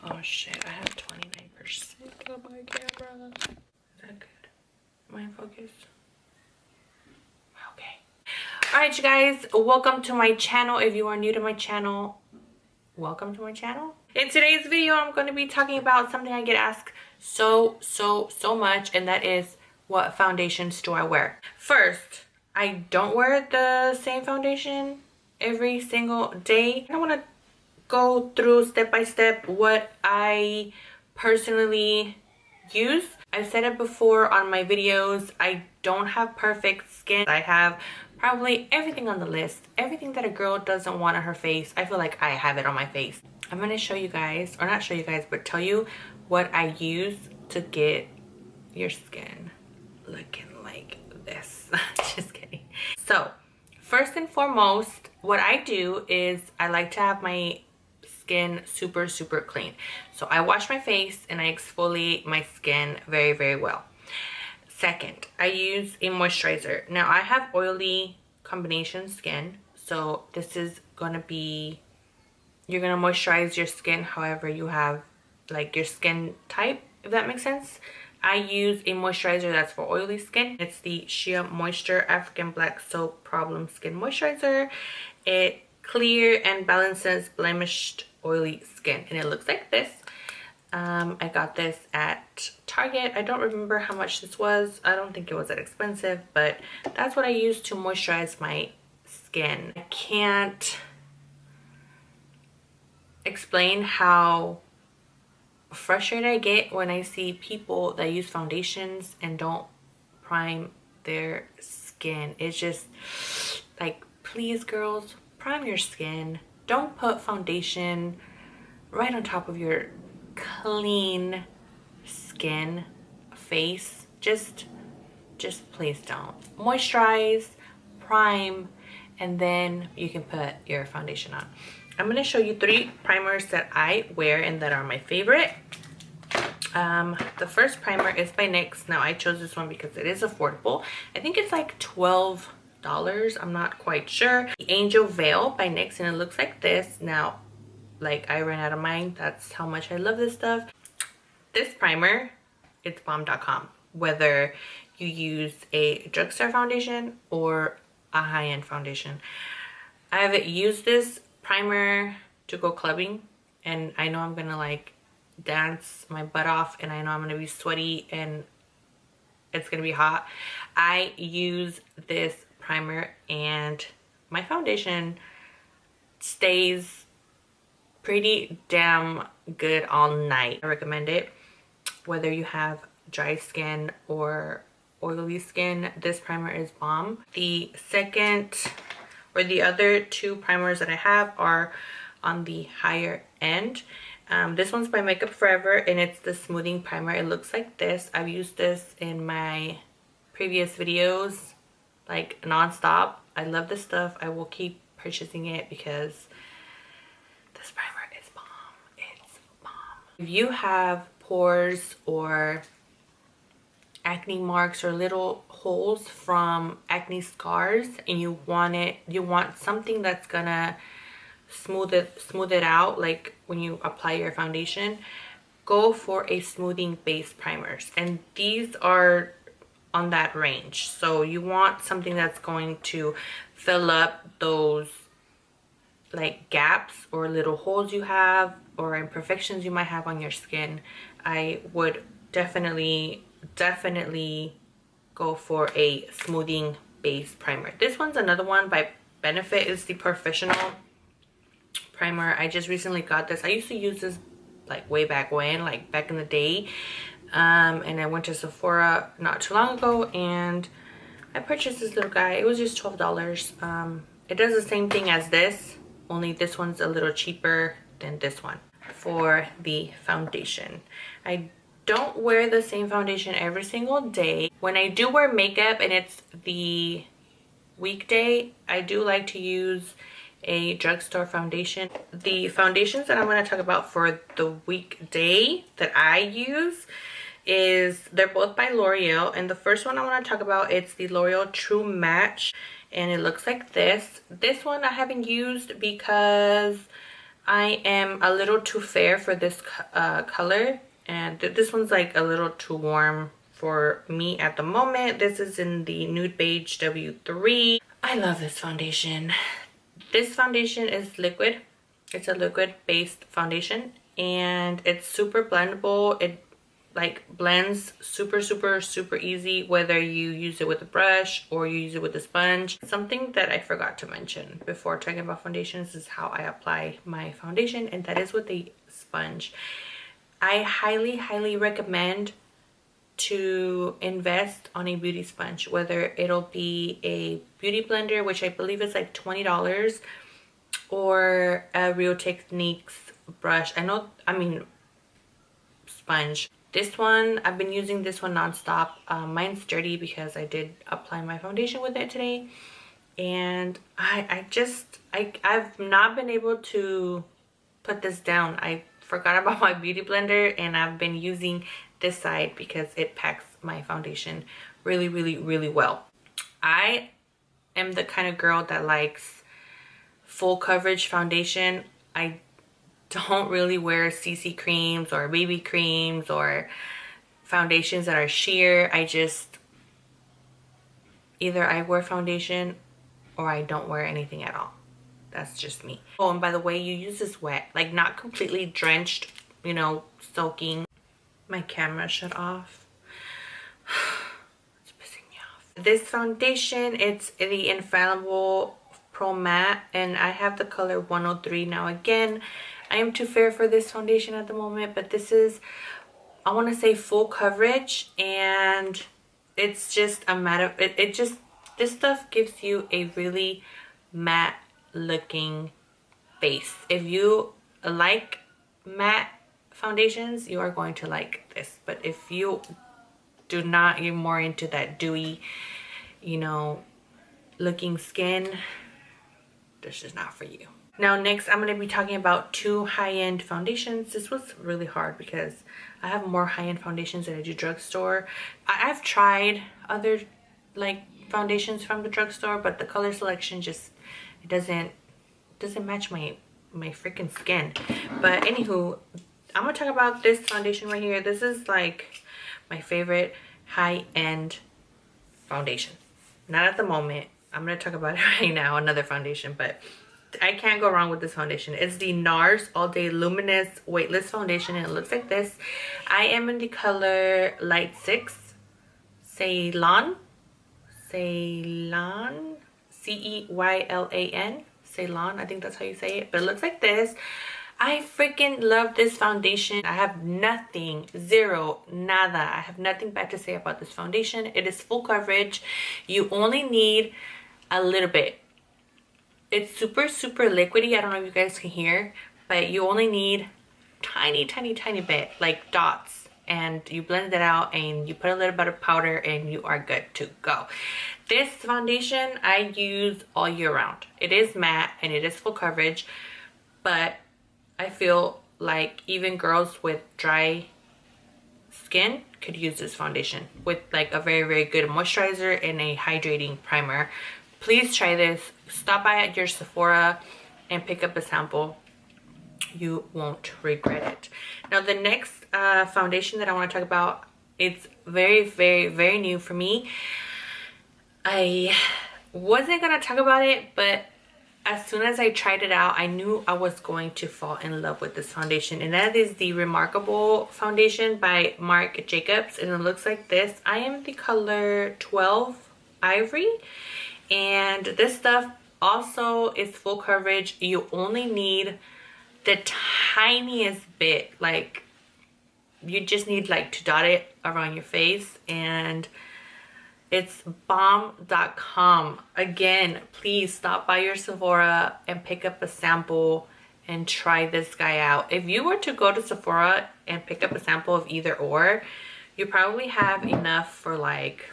Oh shit, I have 29% of my camera. Is that good? Am I in focus? Okay. Alright, you guys, welcome to my channel. If you are new to my channel, welcome to my channel. In today's video, I'm going to be talking about something I get asked so much, and that is, what foundations do I wear? First, I don't wear the same foundation every single day. I want to go through step by step what I personally use. I've said it before on my videos, I don't have perfect skin. I have probably everything on the list. Everything that a girl doesn't want on her face, I feel like I have it on my face. I'm going to show you guys, or not show you guys, but tell you what I use to get your skin looking like this. Just kidding. So first and foremost, what I do is I like to have my skin super clean. So I wash my face and I exfoliate my skin very well. Second, I use a moisturizer. Now I have oily combination skin, so this is gonna be, you're gonna moisturize your skin however you have like your skin type, if that makes sense. I use a moisturizer that's for oily skin. It's the Shea Moisture African Black Soap Problem Skin Moisturizer. It clear and balances blemished oily skin, and it looks like this. I got this at Target. I don't remember how much this was. I don't think it was that expensive, but that's what I use to moisturize my skin. I can't explain how frustrated I get when I see people that use foundations and don't prime their skin. It's just like, please girls, prime your skin. Don't put foundation right on top of your clean skin face. Just please don't. Moisturize, prime, and then you can put your foundation on. I'm going to show you 3 primers that I wear and that are my favorite. The first primer is by NYX. Now I chose this one because it is affordable. I think it's like $12. I'm not quite sure. The Angel Veil by NYX, and it looks like this. Now, like, I ran out of mine. That's how much I love this stuff. This primer, it's bomb.com. Whether you use a drugstore foundation or a high-end foundation. I have used this primer to go clubbing, and I know I'm gonna like dance my butt off, and I know I'm gonna be sweaty and it's gonna be hot. I use this primer and my foundation stays pretty damn good all night. I recommend it. Whether you have dry skin or oily skin, this primer is bomb. The second, or the other 2 primers that I have are on the higher end. This one's by Makeup Forever, and it's the smoothing primer. It looks like this. I've used this in my previous videos like non-stop. I love this stuff. I will keep purchasing it because this primer is bomb. It's bomb. If you have pores or acne marks or little holes from acne scars, and you want something that's gonna smooth it out, like when you apply your foundation, go for a smoothing base primers, and these are on that range. So you want something that's going to fill up those like gaps or little holes you have or imperfections you might have on your skin. I would definitely go for a smoothing base primer. This one's another one by Benefit. Is the Professional primer. I just recently got this. I used to use this like way back when, like back in the day, and I went to Sephora not too long ago and I purchased this little guy. It was just $12. It does the same thing as this, only this one's a little cheaper than this one. For the foundation, I don't wear the same foundation every single day. When I do wear makeup and it's the weekday, I do like to use a drugstore foundation. The foundations that I'm going to talk about for the weekday that I use is, they're both by L'Oreal, and the first one I want to talk about, it's the L'Oreal True Match, and it looks like this. This one I haven't used because I am a little too fair for this color, and this one's like a little too warm for me at the moment. This is in the Nude Beige W3. I love this foundation. This foundation is liquid. It's a liquid based foundation, and it's super blendable. It like blends super easy, whether you use it with a brush or you use it with a sponge. Something that I forgot to mention before talking about foundations is how I apply my foundation, and that is with a sponge. I highly recommend to invest on a beauty sponge, whether it'll be a beauty blender, which I believe is like $20, or a Real Techniques brush. Sponge. This one, I've been using this one nonstop. Mine's dirty because I did apply my foundation with it today, and I've not been able to put this down. I forgot about my beauty blender, and I've been using this side because it packs my foundation really well. I am the kind of girl that likes full coverage foundation. I don't really wear CC creams or BB creams or foundations that are sheer. Either I wear foundation or I don't wear anything at all. That's just me. Oh, and by the way, you use this wet, like not completely drenched, you know, soaking. My camera shut off. It's pissing me off. This foundation, it's the Infallible Pro Matte, and I have the color 103. Now again, I am too fair for this foundation at the moment, but this is, I want to say, full coverage, and it's just a matte of this stuff gives you a really matte looking base. If you like matte foundations, you are going to like this, but if you do not, you're more into that dewy, you know, looking skin, this is not for you. Now next, I'm going to be talking about two high-end foundations. This was really hard because I have more high-end foundations than I do drugstore. I've tried other like foundations from the drugstore, but the color selection just, it doesn't match my freaking skin. But anywho, I'm going to talk about this foundation right here. This is like my favorite high-end foundation. Not at the moment. I'm going to talk about it right now, another foundation, but I can't go wrong with this foundation. It's the NARS All Day Luminous Weightless Foundation, and it looks like this. I am in the color Light 6, Ceylon, Ceylan, Ceylon, I think that's how you say it, but it looks like this. I freaking love this foundation. I have nothing, zero, nada. I have nothing bad to say about this foundation. It is full coverage. You only need a little bit. It's super liquidy. I don't know if you guys can hear, but you only need tiny bit, like dots, and you blend it out and you put a little bit of powder and you are good to go. This foundation I use all year round. It is matte and it is full coverage, but I feel like even girls with dry skin could use this foundation with like a very good moisturizer and a hydrating primer. Please try this. Stop by at your Sephora and pick up a sample. You won't regret it. Now the next foundation that I want to talk about, it's very new for me. I wasn't gonna talk about it, but as soon as I tried it out, I knew I was going to fall in love with this foundation, and that is the Remarkable foundation by Marc Jacobs, and it looks like this. I am the color 12 Ivory, and this stuff also is full coverage. You only need the tiniest bit, like you just need like to dot it around your face, and it's bomb.com. Again, please stop by your Sephora and pick up a sample and try this guy out. If you were to go to Sephora and pick up a sample of either or, you probably have enough for like,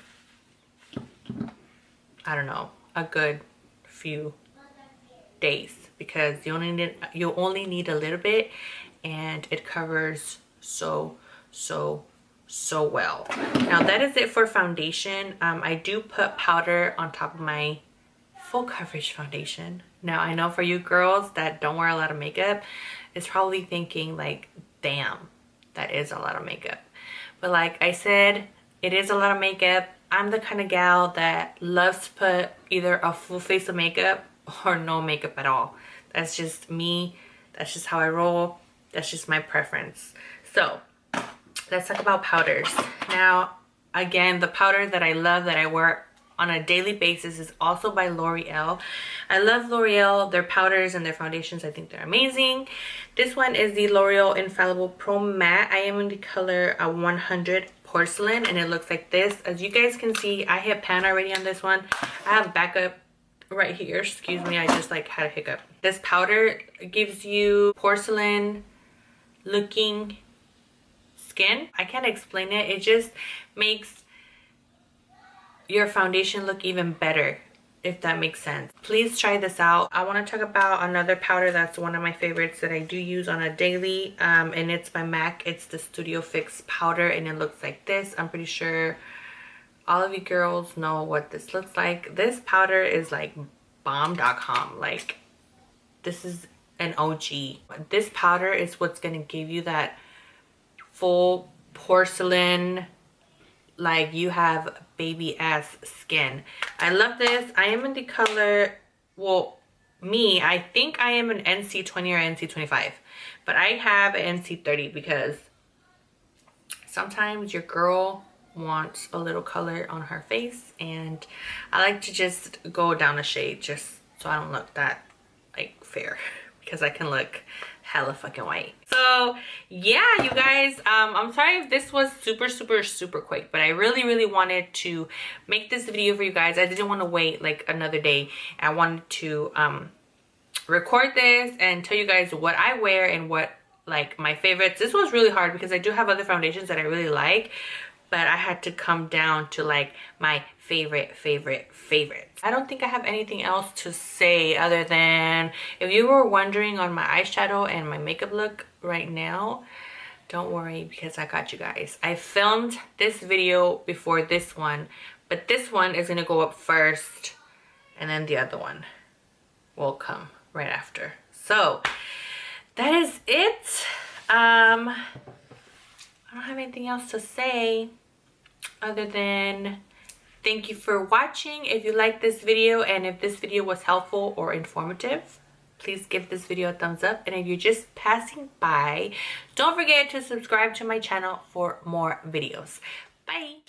I don't know, a good few days, because you only need a little bit, and it covers so well. Now that is it for foundation. I do put powder on top of my full coverage foundation. Now I know for you girls that don't wear a lot of makeup, it's probably thinking like, damn, that is a lot of makeup. But like I said, it is a lot of makeup. I'm the kind of gal that loves to put either a full face of makeup or no makeup at all. That's just me. That's just how I roll. That's just my preference. So let's talk about powders. Now, again, the powder that I love, that I wear on a daily basis, is also by L'Oreal. I love L'Oreal, their powders and their foundations. I think they're amazing. This one is the L'Oreal Infallible Pro Matte. I am in the color 100 Porcelain, and it looks like this. As you guys can see, I hit pan already on this one. I have backup right here. Excuse me, I just like had a hiccup. This powder gives you porcelain looking skin. I can't explain it. It just makes your foundation look even better, if that makes sense. Please try this out. I want to talk about another powder that's one of my favorites that I do use on a daily, and it's by MAC. It's the Studio Fix powder, and it looks like this. I'm pretty sure all of you girls know what this looks like. This powder is like bomb.com. Like, this is an OG. This powder is what's gonna give you that full porcelain, like you have baby ass skin. I love this. I am in the color, well, me, I think I am an NC20 or NC25, but I have an NC30 because sometimes your girl wants a little color on her face, and I like to just go down a shade just so I don't look that like fair, because I can look hella fucking white. So yeah, you guys, I'm sorry if this was super quick, but I really wanted to make this video for you guys. I didn't want to wait like another day. I wanted to record this and tell you guys what I wear and what like my favorites. This was really hard because I do have other foundations that I really like, but I had to come down to like my favorites. I don't think I have anything else to say other than, if you were wondering on my eyeshadow and my makeup look right now, don't worry, because I got you guys. I filmed this video before this one, but this one is gonna go up first and then the other one will come right after. So that is it. I don't have anything else to say other than thank you for watching. If you like this video and if this video was helpful or informative, please give this video a thumbs up. And if you're just passing by, don't forget to subscribe to my channel for more videos. Bye.